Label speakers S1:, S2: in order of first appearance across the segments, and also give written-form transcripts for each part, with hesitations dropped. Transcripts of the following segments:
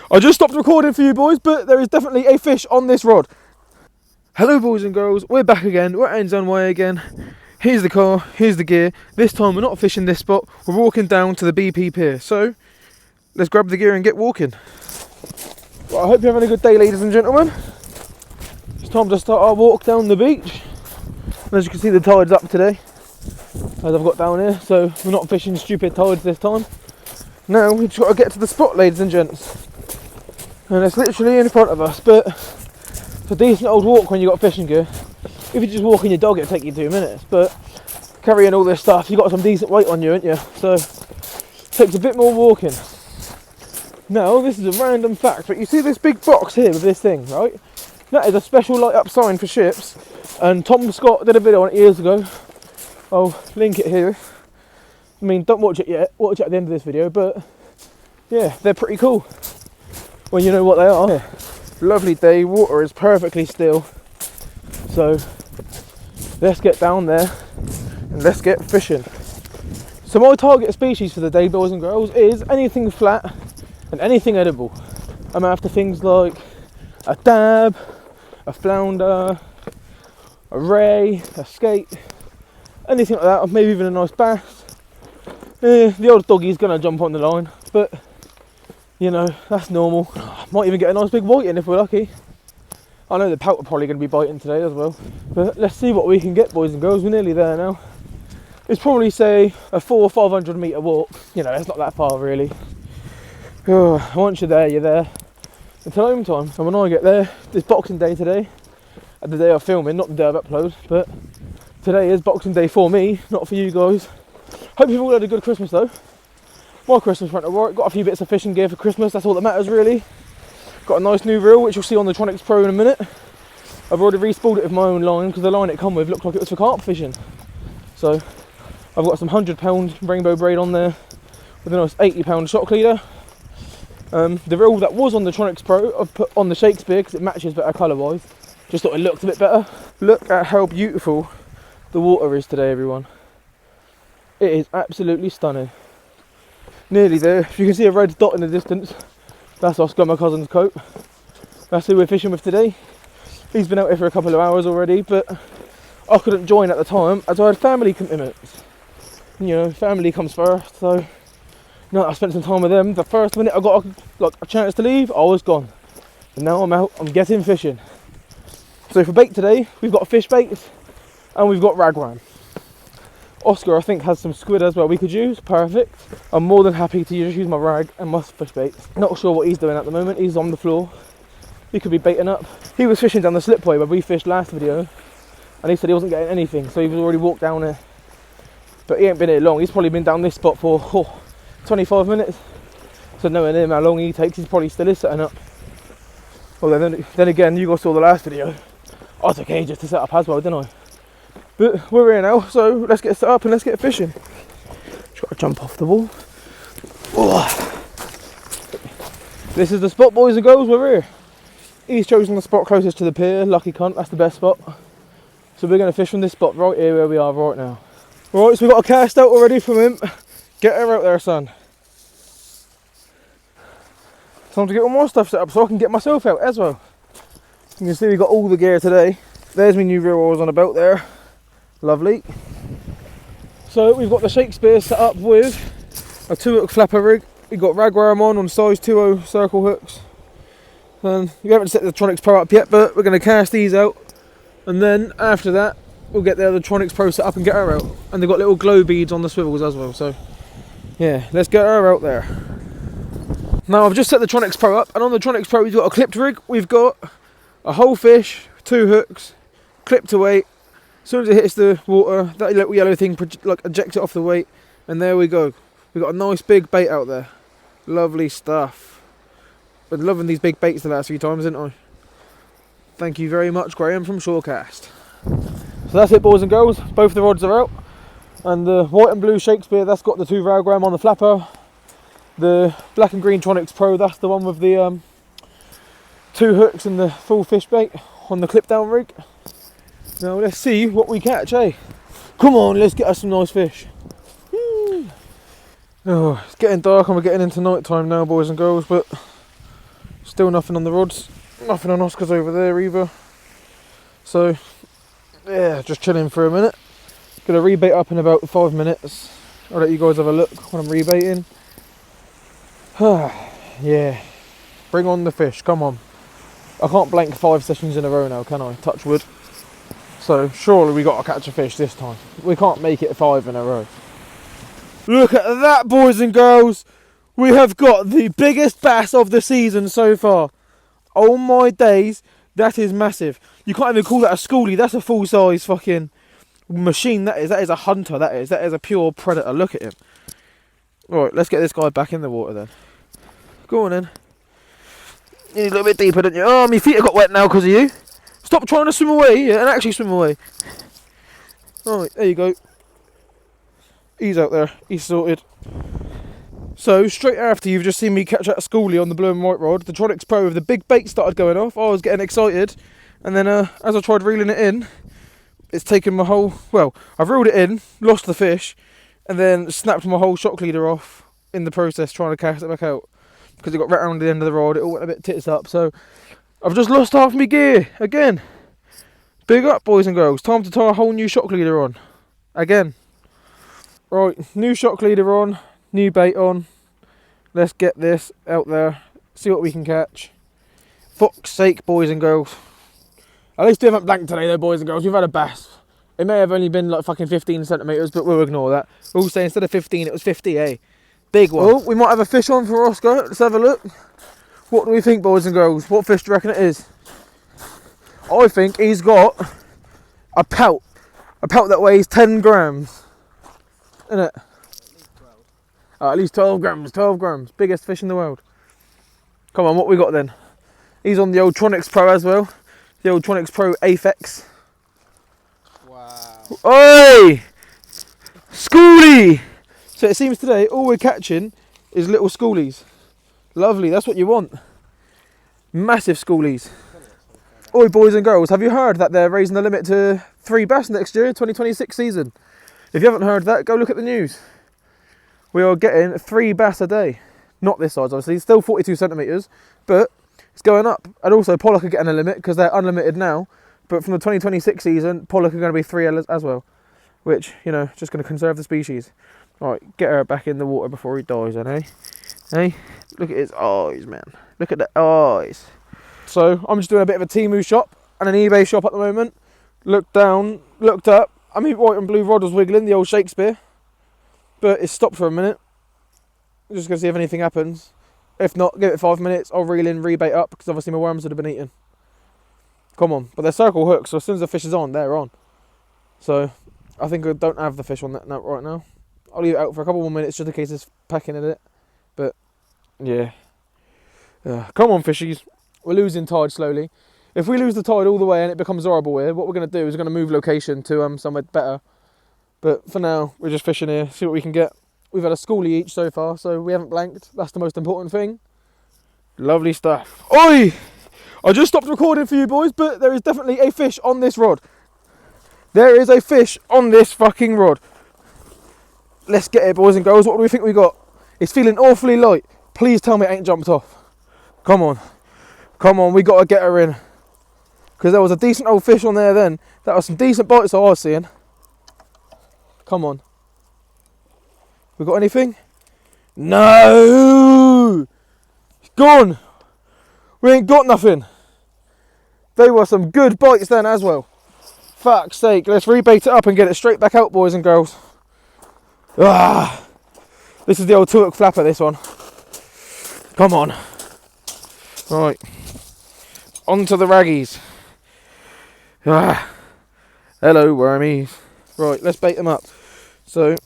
S1: I just stopped recording for you boys, but there is definitely a fish on this rod. Hello boys and girls, we're back again, we're at Ensign Way again. Here's the car, here's the gear. This time we're not fishing this spot, we're walking down to the BP pier. So, let's grab the gear and get walking. Well, I hope you're having a good day, ladies and gentlemen. It's time to start our walk down the beach. And as you can see, the tide's up today, as I've got down here, so we're not fishing stupid tides this time. Now we've just got to get to the spot, ladies and gents. And it's literally in front of us, but it's a decent old walk when you've got fishing gear. If you're just walking your dog, it'll take you 2 minutes, but carrying all this stuff, you've got some decent weight on you, haven't you? So it takes a bit more walking. Now, this is a random fact, but you see this big box here with this thing, right? That is a special light up sign for ships, and Tom Scott did a video on it years ago. I'll link it here. I mean, don't watch it yet, watch it at the end of this video, but yeah, they're pretty cool when you know what they are. Yeah. Lovely day, water is perfectly still, so let's get down there and let's get fishing. So my target species for the day, boys and girls, is anything flat and anything edible. I'm after things like a dab, a flounder, a ray, a skate, anything like that, or maybe even a nice bass. The old doggie's gonna jump on the line, but you know, that's normal. Might even get a nice big white in if we're lucky. I know the pout are probably going to be biting today as well, but let's see what we can get, boys and girls. We're nearly there now. It's probably, say, a 400 or 500 metre walk. You know, it's not that far really. Once you're there until home time. And when I get there, it's Boxing Day today, the day I'm filming, not the day I've uploaded, but today is Boxing Day for me, not for you guys. Hope you've all had a good Christmas though. My Christmas went alright, got a few bits of fishing gear for Christmas, that's all that matters really. Got a nice new reel, which you'll see on the Tronics Pro in a minute. I've already re-spooled it with my own line, because the line it come with looked like it was for carp fishing. So, I've got some 100-pound rainbow braid on there, with a nice 80-pound shock leader. The reel that was on the Tronics Pro, I've put on the Shakespeare, because it matches better colour-wise. Just thought it looked a bit better. Look at how beautiful the water is today, everyone. It is absolutely stunning. Nearly there. If you can see a red dot in the distance, that's Oscar, my cousin's coat. That's who we're fishing with today. He's been out here for a couple of hours already, but I couldn't join at the time as I had family commitments. You know, family comes first, so now I spent some time with them. The first minute I got a chance to leave, I was gone. And now I'm out, I'm getting fishing. So for bait today, we've got fish baits and we've got ragworm. Oscar, I think, has some squid as well we could use. Perfect. I'm more than happy to use my rag and my fish baits. Not sure what he's doing at the moment. He's on the floor. He could be baiting up. He was fishing down the slipway where we fished last video, and he said he wasn't getting anything, so he was already walked down there. But he ain't been here long. He's probably been down this spot for 25 minutes. So knowing him how long he takes, he's probably still is setting up. Well, then again, you guys saw the last video. I took ages to set up as well, didn't I? But we're here now, so let's get set up and let's get fishing. Just got to jump off the wall. Oh. This is the spot, boys and girls, we're here. He's chosen the spot closest to the pier, lucky cunt, that's the best spot. So we're going to fish from this spot right here where we are right now. Right, so we've got a cast out already from him. Get her out there, son. Time to get all my stuff set up so I can get myself out as well. You can see we've got all the gear today. There's my new reel I was on about there. Lovely. So we've got the Shakespeare set up with a 2-hook flapper rig. We've got ragworm on size 2.0 circle hooks. And we haven't set the Tronics Pro up yet, but we're going to cast these out. And then after that, we'll get the other Tronics Pro set up and get her out. And they've got little glow beads on the swivels as well. So yeah, let's get her out there. Now I've just set the Tronics Pro up, and on the Tronics Pro we've got a clipped rig. We've got a whole fish, 2 hooks, clipped to weight. As soon as it hits the water, that little yellow thing like ejects it off the weight, and there we go. We've got a nice big bait out there. Lovely stuff. Been loving these big baits the last few times, haven't I? Thank you very much, Graham from Shorecast. So that's it, boys and girls. Both the rods are out, and the white and blue Shakespeare, that's got the 2 ragworm on the flapper. The black and green Tronics Pro, that's the one with the 2 hooks and the full fish bait on the clip down rig. Now let's see what we catch, eh? Come on, let's get us some nice fish. Oh, it's getting dark and we're getting into night time now, boys and girls, but Still nothing on the rods, nothing on Oscar's over there either. So yeah, just chilling for a minute. Gonna rebait up in about 5 minutes. I'll let you guys have a look when I'm rebaiting. Yeah, bring on the fish, come on. I can't blank 5 sessions in a row now, can I? Touch wood. So surely we got to catch a fish this time. We can't make it 5 in a row. Look at that, boys and girls. We have got the biggest bass of the season so far. Oh my days, that is massive. You can't even call that a schoolie. That's a full size fucking machine. That is a hunter. That is a pure predator. Look at him. Alright, let's get this guy back in the water then. Go on then. You need a little bit deeper, don't you? Oh, my feet have got wet now because of you. Stop trying to swim away and actually swim away. Alright, there you go. He's out there. He's sorted. So, straight after you've just seen me catch that schoolie on the blue and white rod, the Tronics Pro with the big bait started going off. I was getting excited. And then as I tried reeling it in, it's taken my whole... Well, I've reeled it in, lost the fish, and then snapped my whole shock leader off in the process trying to cast it back out. Because it got right around the end of the rod, it all went a bit tits up. So, I've just lost half my gear again. Big up, boys and girls. Time to tie a whole new shock leader on. Again. Right, new shock leader on, new bait on. Let's get this out there, see what we can catch. Fuck's sake, boys and girls. At least we haven't blanked today though, boys and girls. We've had a bass. It may have only been like fucking 15 centimetres, but we'll ignore that. We'll say instead of 15, it was 50, eh? Big one. Oh, we might have a fish on for Oscar. Let's have a look. What do we think, boys and girls? What fish do you reckon it is? I think he's got a pelt. A pelt that weighs 10 grams. Isn't it? At least 12 grams, 12 grams. Biggest fish in the world. Come on, what we got then? He's on the old Tronics Pro as well. The old Tronics Pro Aphex.
S2: Wow.
S1: Oi! Schoolie! So it seems today all we're catching is little schoolies. Lovely, that's what you want. Massive schoolies. Oi, boys and girls, have you heard that they're raising the limit to 3 bass next year, 2026 season? If you haven't heard that, go look at the news. We are getting 3 bass a day. Not this size, obviously. Still 42 centimetres, but it's going up. And also, pollock are getting a limit because they're unlimited now. But from the 2026 season, pollock are going to be 3 as well. Which, you know, just going to conserve the species. Alright, get her back in the water before he dies then, eh? Hey? Look at his eyes, man. Look at the eyes. So, I'm just doing a bit of a Temu shop and an eBay shop at the moment. Looked down, looked up. I mean, white and blue rod was wiggling, the old Shakespeare. But it's stopped for a minute. I'm just going to see if anything happens. If not, give it 5 minutes. I'll reel in, rebait up, because obviously my worms would have been eaten. Come on. But they're circle hooks, so as soon as the fish is on, they're on. So, I think I don't have the fish on that right now. I'll leave it out for a couple more minutes, just in case it's pecking at it. But, yeah. Come on, fishies. We're losing tide slowly. If we lose the tide all the way and it becomes horrible here, what we're going to do is we're going to move location to somewhere better. But for now, we're just fishing here, see what we can get. We've had a schoolie each so far, so we haven't blanked. That's the most important thing. Lovely stuff. Oi! I just stopped recording for you boys, but there is definitely a fish on this rod. There is a fish on this fucking rod. Let's get it, boys and girls. What do we think we got? It's feeling awfully light. Please tell me it ain't jumped off. Come on. Come on, we got to get her in. Because there was a decent old fish on there then. That was some decent bites I was seeing. Come on. We got anything? No! It's gone! We ain't got nothing. They were some good bites then as well. Fuck's sake, let's rebait it up and get it straight back out, boys and girls. Ah! This is the old two-hook flapper, this one. Come on. Right. On to the raggies. Ah. Hello, wormies. Right, let's bait them up. So,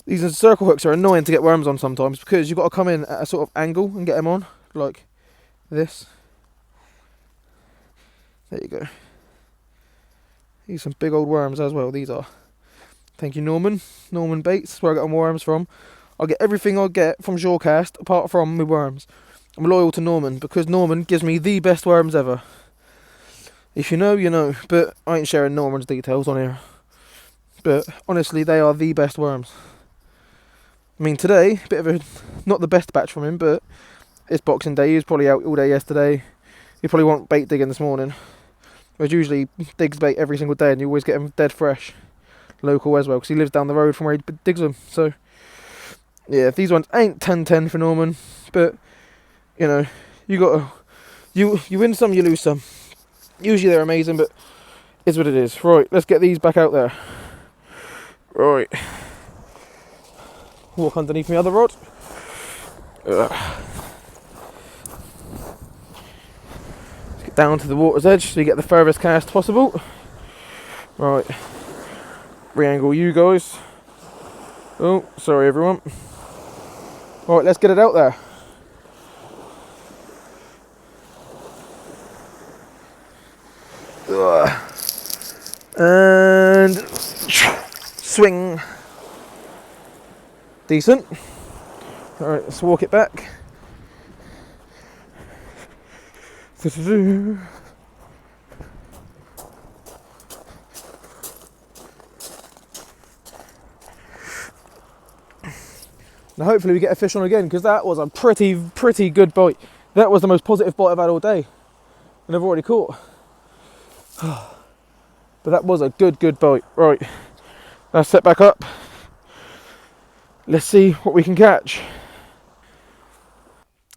S1: these circle hooks are annoying to get worms on sometimes because you've got to come in at a sort of angle and get them on, like this. There you go. These are some big old worms as well, these are. Thank you, Norman. Norman Baits, where I get my worms from. I get everything I get from Shorecast apart from my worms. I'm loyal to Norman because Norman gives me the best worms ever. If you know, you know, but I ain't sharing Norman's details on here. But honestly, they are the best worms. I mean, today, bit of a not the best batch from him, but it's Boxing Day. He was probably out all day yesterday. He probably won't bait digging this morning. Whereas usually digs bait every single day, and you always get him dead fresh, local as well, because he lives down the road from where he digs them. So yeah, these ones ain't 10-10 for Norman, but you know, you win some, you lose some. Usually they're amazing, but it's what it is. Right, let's get these back out there. Right, walk underneath my other rod. Let's get down to the water's edge so you get the furthest cast possible. Right, re-angle you guys. Oh, sorry everyone. Right, let's get it out there. And swing. Decent. Alright, let's walk it back. Now hopefully we get a fish on again, because that was a pretty good bite. That was the most positive bite I've had all day, and I've already caught. But that was a good bite. Right, let's set back up. Let's see what we can catch.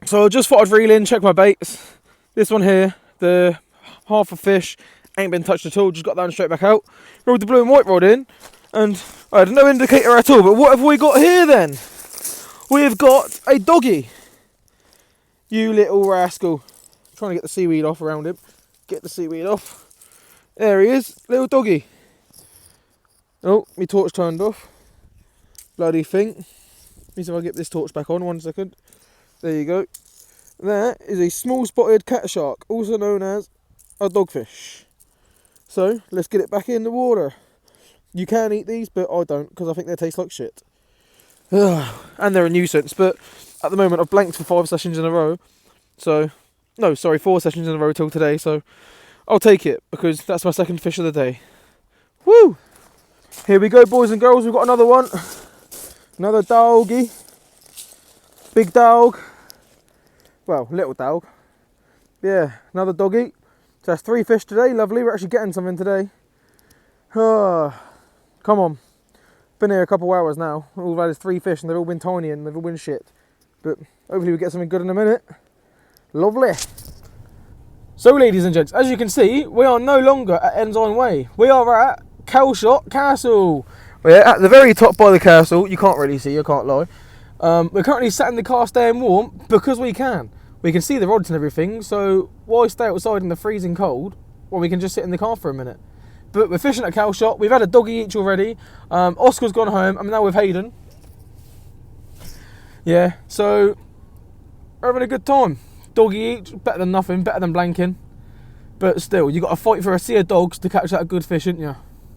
S1: So I just thought I'd reel in, check my baits. This one here, the half a fish, ain't been touched at all, just got that one straight back out. Rolled the blue and white rod in, and I had no indicator at all. But what have we got here then? We've got a doggy. You little rascal. Trying to get the seaweed off around him. Get the seaweed off. There he is, little doggy. Oh, my torch turned off. Bloody thing. Let me see if I get this torch back on, 1 second. There you go. That is a small spotted cat shark, also known as a dogfish. So, let's get it back in the water. You can eat these, but I don't, because I think they taste like shit. And they're a nuisance, but at the moment I've blanked for 5 sessions in a row. So, no, sorry, 4 sessions in a row till today, so I'll take it, because that's my second fish of the day. Woo! Here we go, boys and girls, we've got another one. Another doggy. Big dog. Well, little dog. Yeah, another doggy. So that's 3 fish today, lovely. We're actually getting something today. Come on. Been here a couple of hours now. All we've had is 3 fish, and they've all been tiny and they've all been shit. But hopefully we get something good in a minute. Lovely. So ladies and gents, as you can see, we are no longer at Ensign Way. We are at Calshot Castle. We're at the very top by the castle. You can't really see, I can't lie. We're currently sat in the car staying warm because we can. We can see the rods and everything, so why stay outside in the freezing cold when we can just sit in the car for a minute? But we're fishing at Calshot. We've had a doggy each already. Oscar's gone home. I'm now with Hayden. Yeah, so we're having a good time. Doggy each, better than nothing, better than blanking. But still, you got to fight for a sea of dogs to catch that good fish, ain't you?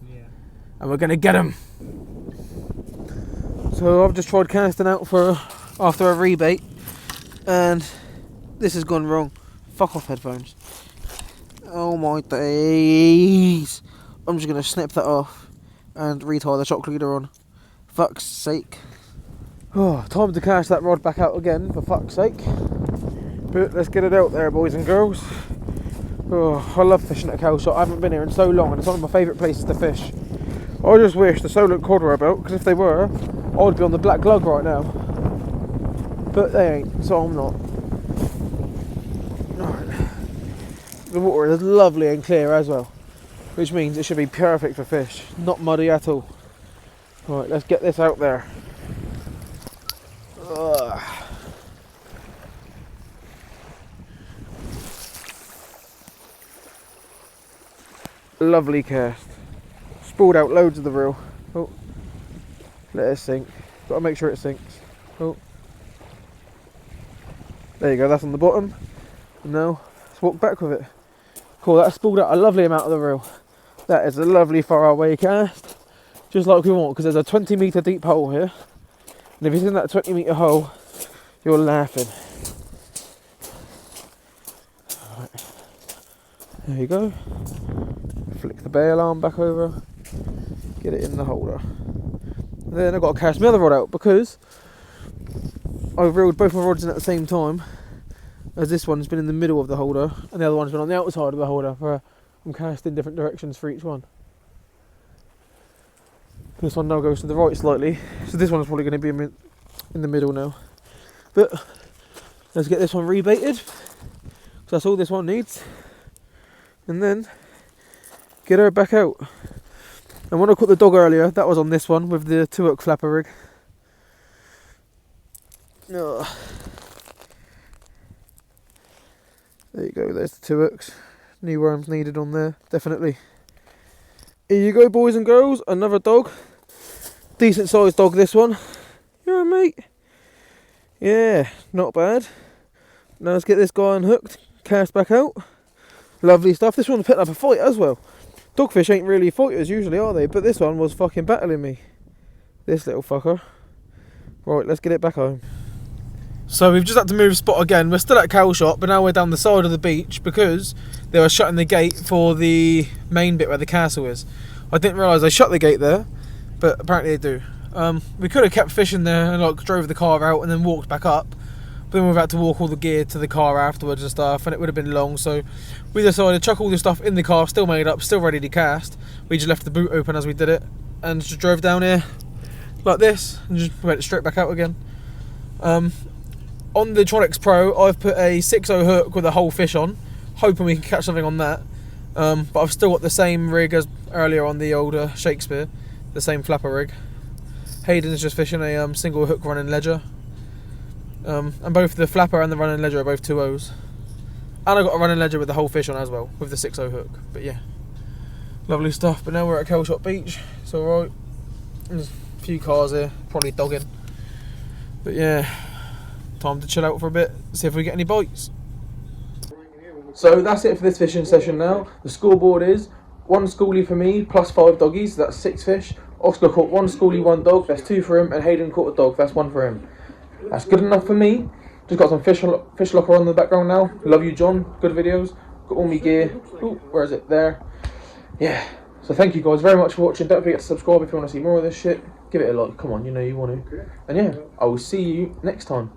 S2: Yeah.
S1: And we're going to get them. So I've just tried casting out after a rebait, and this has gone wrong. Fuck off, headphones. Oh my days. I'm just going to snip that off and retie the shock leader on. Fuck's sake. Oh, time to cast that rod back out again, for fuck's sake. But let's get it out there, boys and girls. Oh, I love fishing at Calshot. I haven't been here in so long, and it's one of my favourite places to fish. I just wish the Solent cod were about, because if they were, I'd be on the black glug right now. But they ain't, so I'm not. Right. The water is lovely and clear as well, which means it should be perfect for fish. Not muddy at all. Right, let's get this out there. Ugh. Lovely cast. Spooled out loads of the reel. Oh, let it sink. Got to make sure it sinks. Oh, there you go. That's on the bottom. And now let's walk back with it. Cool. That's spooled out a lovely amount of the reel. That is a lovely far away cast, just like we want. Because there's a 20 metre deep hole here, and if it's in that 20 metre hole, you're laughing. Right. There you go. Flick the bail arm back over, get it in the holder. And then I've got to cast my other rod out, because I've reeled both my rods in at the same time, as this one's been in the middle of the holder and the other one's been on the outside of the holder. I'm casting different directions for each one. This one now goes to the right slightly, so this one's probably going to be in the middle now. But let's get this one rebaited, because that's all this one needs, and then get her back out. And when I caught the dog earlier, that was on this one with the 2-hook flapper rig. Ugh. There you go, there's the 2 hooks. New worms needed on there, definitely. Here you go, boys and girls, another dog. Decent sized dog, this one. You alright, mate? Yeah, not bad. Now let's get this guy unhooked, cast back out. Lovely stuff. This one's picked up a fight as well. Dogfish ain't really fighters usually, are they? But this one was fucking battling me. This little fucker. Right, let's get it back home. So we've just had to move spot again. We're still at Calshot, but now we're down the side of the beach because they were shutting the gate for the main bit where the castle is. I didn't realise they shut the gate there, but apparently they do. We could have kept fishing there and like drove the car out and then walked back up, but then we've had to walk all the gear to the car afterwards and stuff, and it would have been long. So we decided to chuck all the stuff in the car, still made up, still ready to cast. We just left the boot open as we did it and just drove down here like this and just went straight back out again. On the Tronics Pro, I've put a 6.0 hook with a whole fish on, hoping we can catch something on that. But I've still got the same rig as earlier on the older Shakespeare, the same flapper rig. Hayden's just fishing a single hook running ledger. And both the flapper and the running ledger are both 2.0s. And I got a running ledger with the whole fish on as well, with the 6.0 hook. But yeah, lovely stuff. But now we're at Calshot Beach, it's alright. There's a few cars here, probably dogging. But yeah, time to chill out for a bit, see if we get any bites. So that's it for this fishing session now. The scoreboard is 1 schoolie for me, plus 5 doggies, so that's 6 fish. Oscar caught 1 schoolie, 1 dog, that's 2 for him, and Hayden caught a dog, that's 1 for him. That's good enough for me. Just got some fish locker on in the background now. Love you, John, good videos. Got all my gear. Ooh, where is it? There. Yeah, so thank you guys very much for watching. Don't forget to subscribe if you want to see more of this shit. Give it a like, come on, you know you want to. And yeah, I will see you next time.